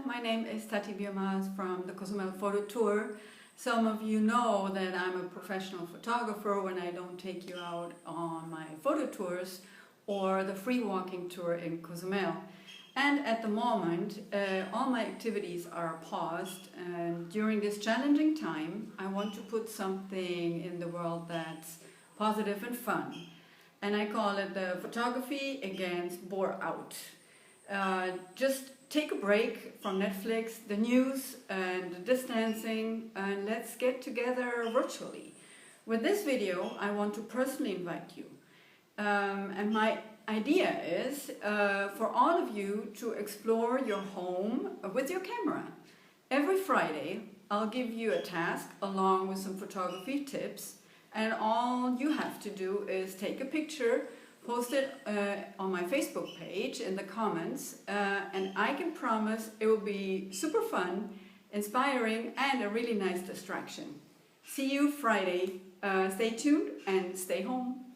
my name is Tati Biermas from the Cozumel photo tour. Some of you know that I'm a professional photographer when I don't take you out on my photo tours or the free walking tour in Cozumel. And at the moment, all my activities are paused, and during this challenging time, I want to put something in the world that's positive and fun. And I call it the photography against bore out. Just take a break from Netflix, the news and the distancing, and let's get together virtually. With this video, I want to personally invite you. And my idea is for all of you to explore your home with your camera. Every Friday, I'll give you a task along with some photography tips, and all you have to do is take a picture, post it on my Facebook page in the comments, and I can promise it will be super fun, inspiring, and a really nice distraction. See you Friday. Stay tuned and stay home.